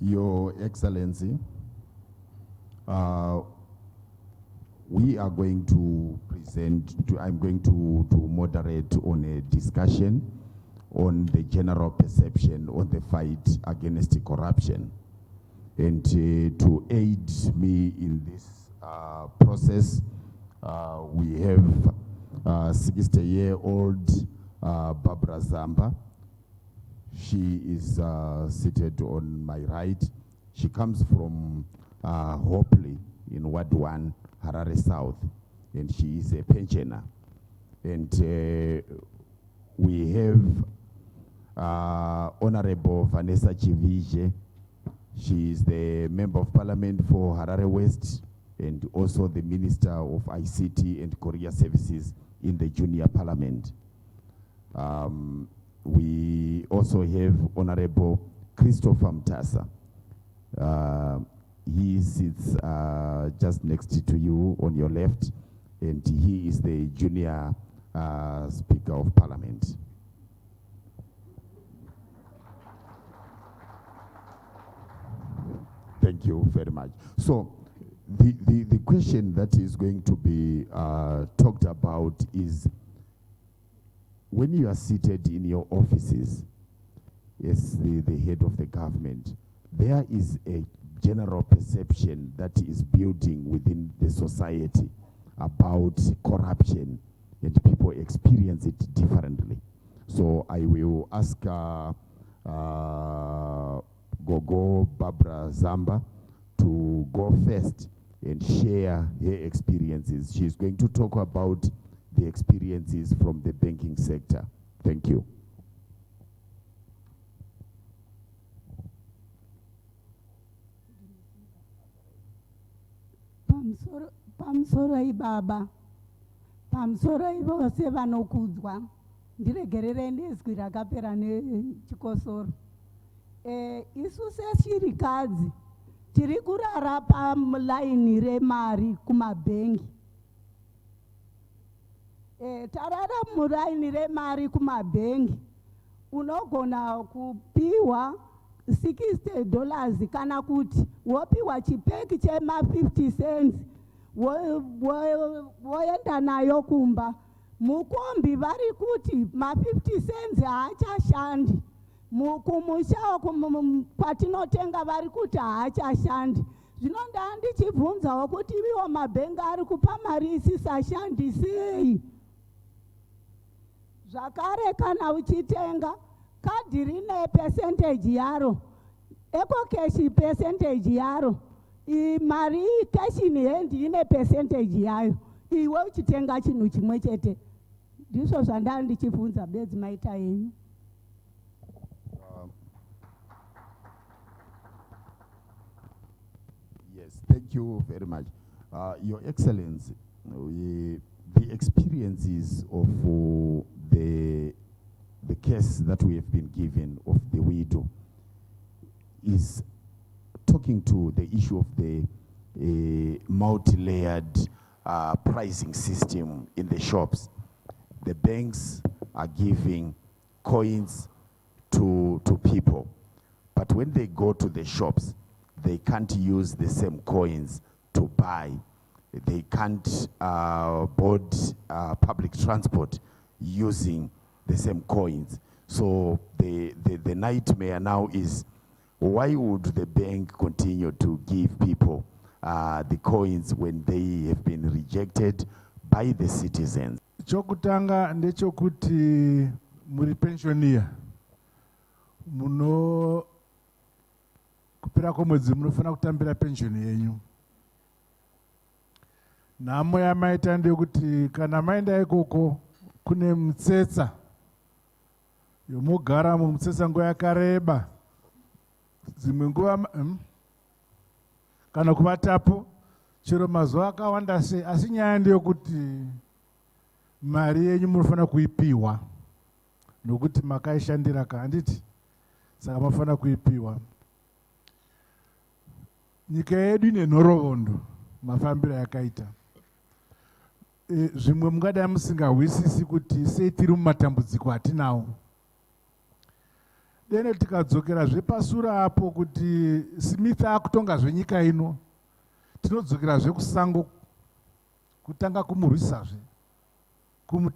Your Excellency, we are going to present, I'm going to moderate on a discussion on the general perception on the fight against corruption. And to aid me in this process, we have 60-year-old Barbara Zamba. She is seated on my right. She comes from Hopley in Ward 1, Harare South, and she is a pensioner. And we have Honorable Vanessa Chivije. She is the Member of Parliament for Harare West and also the Minister of ICT and Courier Services in the Junior Parliament. We also have Honorable Christopher Mtasa. He sits just next to you on your left, and he is the Junior Speaker of Parliament. Thank you very much. So the question that is going to be talked about is, when you are seated in your offices as the head of the government, there is a general perception that is building within the society about corruption, and people experience it differently. So I will ask Gogo Barbara Zamba to go first and share her experiences. She's going to talk about the experiences from the banking sector. Thank you. Pamsorai baba, pamsorai vose vanokudzwa, ndiregerere nezwi rakapera nechikosoro. Isu sechirikadzi tiri kurara pamulaini remari kumabhengi. Tarara muraini remari kumabhengi, unogona kupiwa $60 kana kuti wopiwa chipeki chema 50 cents woenda nayo kumba. Mukombi vari kuti ma 50 cents haachashandi. Mukumusha kwatinotenga vari kuti haachashandi. Zvino ndichibvunzawo kuti ivo mabhengi ari kupa mari isisashandi sei? Zvakare kana uchitenga kadhi rine percentage yaro, eco cash percentage yaro, mari cash in hand ine percentage yayo, iwe uchitenga chinhu chimwe chete. Ndizvo ndichibvunza bedzi maita yenyu. Yes, thank you very much. Your Excellency, the experiences of the case that we have been given of the widow is talking to the issue of the multi-layered pricing system in the shops. The banks are giving coins to people, but when they go to the shops, they can't use the same coins to buy. They can't board public transport using the same coins. So the nightmare now is, why would the bank continue to give people the coins when they have been rejected by the citizens? Chokutanga ndechokuti muri pensioner muno kupera kwemwedzi munofana kutambira pension yenyu. Nhamo yamaita ndeyekuti kana maenda ikoko kune mutsetsa yomugara mumutsetsa nguva yakareba, dzimwe nguva kana kuvatapo chero mazuva akawanda sei, asi nyaya ndeyekuti mari yenyu munofana kuipiwa nokuti makaishandira handiti, saka mafana kuipiwa. Nyika yedu ine nhoroondo mafambiro yakaita. Zvimwe mungadai musingahwisisi kuti sei tiri mumatambudziko atinawo. dene tikadzokera zvepasura apo kuti Smith akutonga zvenyika ino, tinodzokera zvekusango kutanga kumurwisazve,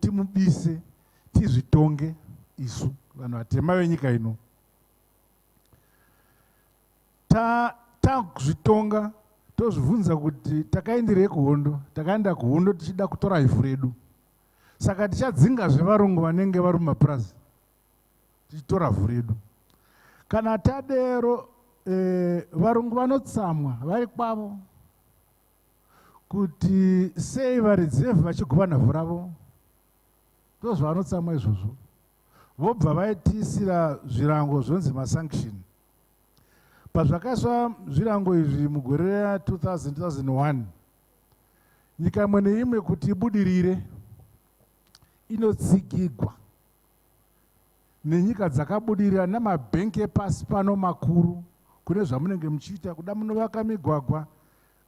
timubise, tizvitonge isu vanhu vatema venyika ino. Tazvitonga tozvibvunza kuti takaendirei kuhondo, takaenda kuhondo tichida kutora ivhu redu, saka tichadzinga zvevarungu vanenge vari mumapurazi tichitora ivhu redu. Kana tadero varungu vanotsamwa vari kwavo kuti sei vaReserve vachigovana ivhu ravo, ndozvavanotsamwa izvozvo. Vobva vaitiisira zvirango zvonzi masanction. Pazvakaiswa zvirango izvi mugore ra2000-2001, nyika imwe neimwe kuti ibudirire inotsigigwa nenyika dzakabudirira namabhenki epasi pano makuru kune zvamunenge muchiita, kuda munovaka migwagwa,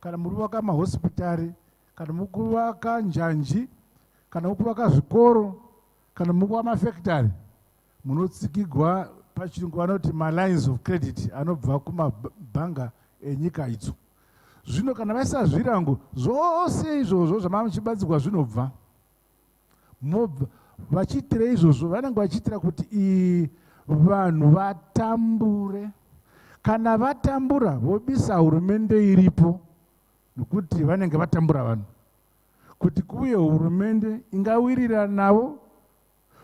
kana muri kuvaka mahospitari, kana muri kuvaka njanji, kana muri kuvaka zvikoro, kana muri kuvaka mafactory, munotsigigwa pachirungu vanoti malines of credit anobva kumabhanga enyika idzo. Zvino kana vaisa zvirango zvose izvozvo zvamamuchibatsirwa zvinobva vachiitira izvozvo, vanenge vachiitira kuti vanhu vatambure. Kana vatambura vobisa hurumende iripo, nokuti vanenge vatambura vanhu, kuti kuuye hurumende ingawirira navo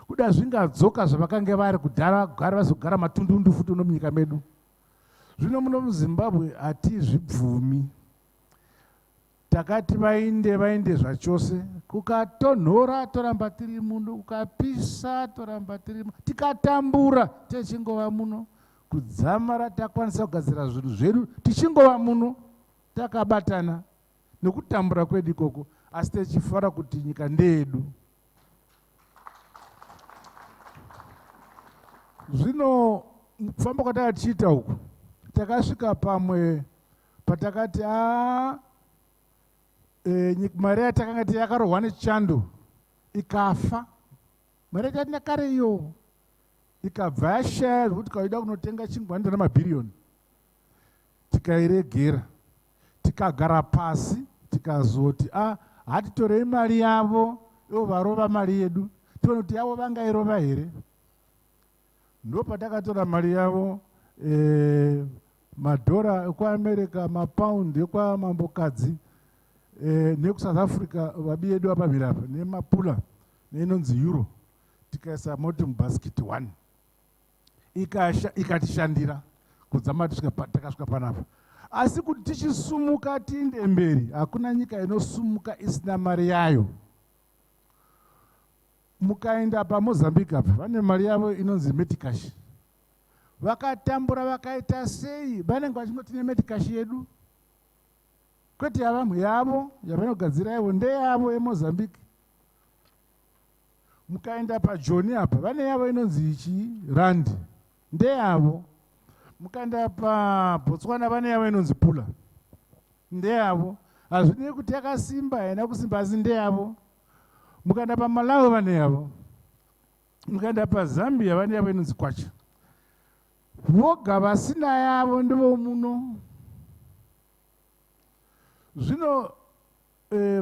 kuda zvingadzoka zvavakanga vari kudhara kugara vazogara matundundu futi uno munyika medu. Zvino muno muZimbabwe hatizvibvumi, takati vainde zvachose, kukatonhora toramba tiri muno, kukapisa toramba tiri muno, tikatambura tichingova muno, kudzamara takwanisa kugadzira zvinhu zvedu tichingova muno takabatana nekutambura kwedu ikoko, asi tichifara kuti nyika ndeyedu. Zvino kufamba kwataka tichiita uku, takasvika pamwe patakati mari yatakanga yakarohwa nechando ikafa, mari yatatina kare iyo ikabva yashaya zvokuti kaida kunotenga chingwani namabhiriyoni, tikairegera, tikagara pasi tikazoti hatitorei mari yavo, ivo varova mari yedu, tione kuti yavo vangairova here. Ndo patakatora mari yavo, madhora ekuAmerica, mapaundi ekuamambokadzi, nekuSouth Africa vabi yedu vapamhira apa, nemapula neinonzi euro, tikaisa moti mubasket 1 ikatishandira kudzama takasvika panapa. Asi kuti tichisumuka tiinde mberi, hakuna nyika inosumuka isina mari yayo. Mukaenda paMozambique apa, vane mari yavo inonzi metikash. Vakatambura vakaita sei, vanenge vachingoti nemetikash yedu, kwete yavamwe yavo yavanogadzira ivo ndeyavo yeMozambique. Mukaenda paJoni apa, vane yavo inonzi ichi rand, ndeyavo. Mukaenda paBotswana vane yavo inonzi pula, ndeyavo. Hazvinei kuti yakasimba haina kusimba, asi ndeyavo. Mukaenda paMalawi vane yavo, mukaenda paZambia vane yavo inonzi kwacha. Voga vasina yavo ndivo muno. Zvino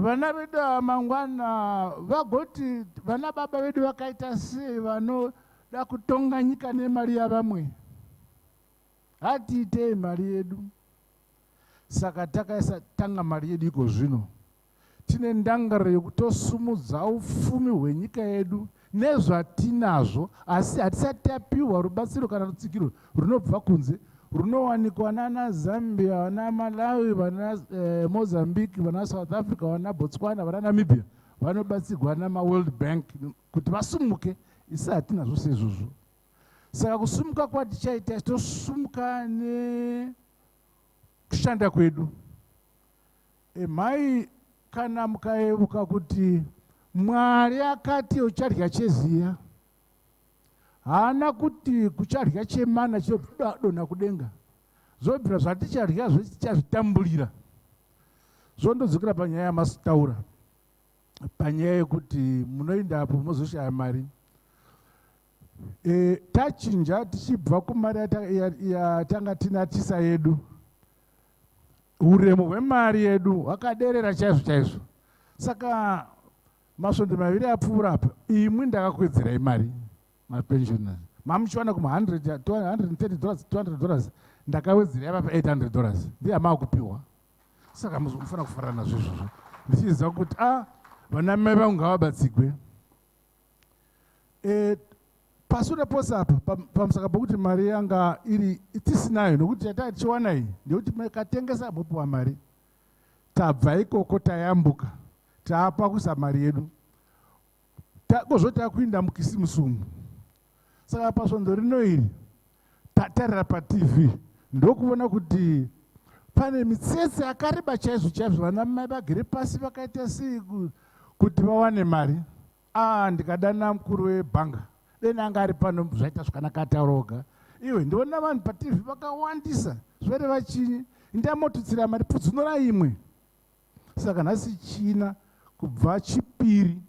vana vedu mangwana vagoti vana baba vedu vakaita sei vanoda kutonga nyika nemari yavamwe. Hatiitei mari yedu. Saka takaisa tanga mari yedu iko zvino. Tine ndangariro yekutosumudza ufumi hwenyika yedu nezvatinazvo, asi hatisati tapiwa rubatsiro kana rutsigiro runobva kunze, runowanikwa nana Zambia, vana Malawi, vana Mozambique, vana South Africa, vana Botswana, vana Namibia, vanobatsirwa nama World Bank kuti vasumuke. Isi hatina zvose izvozvo. Saka kusumuka kwatichaita, tosumuka nekushanda kwedu. Mai kana mukaevuka kuti Mwari akati uchadya cheziya, haana kuti kuchadya chemana chinodonha kudenga. Zvobvira zvatichadya tichazvitambulira. Zvondodzokera panyaya yamasitaura, panyaya yekuti munoenda apo mozoshaya mari. tachinja tichibva kumari yatanga tina tisa yedu, uremu hwemari yedu hwakaderera chaizvo chaizvo. Saka masvondo maviri apfuura apa, imwe ndakakwedzirai mari mapensioners, mamuchiwana kuma $100, $130, $200, ndakawedzerai apa $800 ndiye amakupiwa. Saka mufanira kufarana nazvo izvozvo, ndichiziva kuti vana mai vangu ngavabatsigwe. Pasure pose apa pamusaka pokuti mari yanga iri tisinayo, nokuti yatanga tichiwana iyi ndekuti makatengesa mopiwa mari, tabva ikoko tayambuka taapakuisa mari yedu kozoti takuinda mukisimusumu. Saka pasvondo rino iri tatarira paTV ndokuona kuti pane mitsetse yakareba chaizvo chaizvo, vana mai vagere pasi vakaita sei kuti vawane mari. Ndikadana mukuru webhanga deni anga ari pano, zvaita zvakanaka ataroga iwe ndiona vanhu paTV vakawandisa zvoreva chinyi, ndamotutsira mari pfudzunura imwe. Saka nhasi china kubva chipiri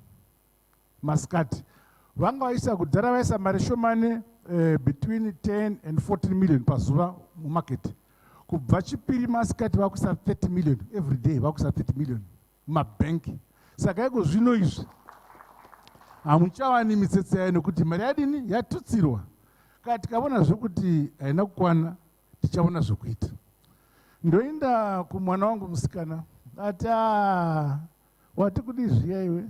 masikati vanga vaisa kudhara vaisa mari shomane between 10 and 14 million pazuva mumarket. Kubva chipiri masikati vakuisa 30 million every day, vakuisa 30 million mumabhenki. Saka iko zvino izvi hamuchawani mitsetse yayo nokuti mari yadini yatutsirwa. Kana tikaona zvekuti haina kukwana tichaona zvokuita. Ndoenda kumwana wangu musikana ati wati kudi zviya iwe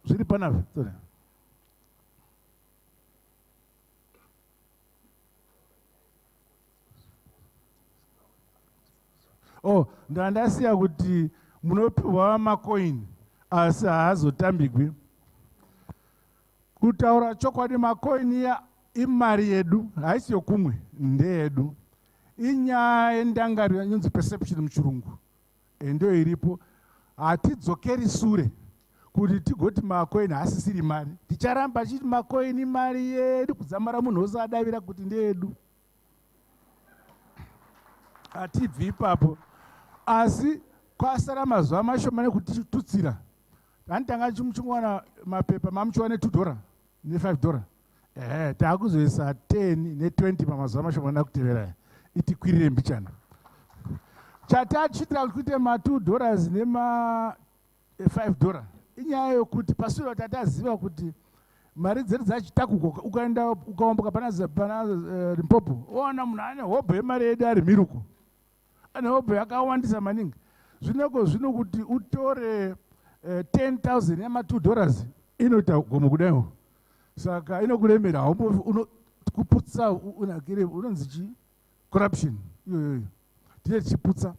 zviri panapa ndandasiya kuti munopiwa makoini asi haazotambigwi. Kutaura chokwadi, makoini ya imari yedu, haisi yokumwe, ndeyedu. Inyaya yendangariro inonzi perception muchirungu, ndio iripo. Hatidzokeri sure kuti tigoti makoini haasisiri mari, ticharamba chiti makoini mari yedu kudzamara munhu wose adavira kuti ndeyedu. Hatibvi ipapo, asi kwasara mazuva mashomane kuti tutsira. Handitanga chimuchingwana mapepa mamuchiwana $2 ne$5. Taakuzoisa 10 ne20 pamazuva mashomane akutevera itikwirire mbichana. Chatachitira kuti $2 nema$5 inyaya yokuti pasuro tataziva kuti mari dzedu dzachitakuka. Ukaenda ukaomboka pana Limpopo oona munhu ane hobho yemari yedu ari miruko, ane hobho yakawandisa maningi. Zvino kuti utore 10,000 yama$2 inoita gomo kudaiwo. Saka inokuremera, kuputsa unonzi chi corruption iyoyo tine tichiputsa.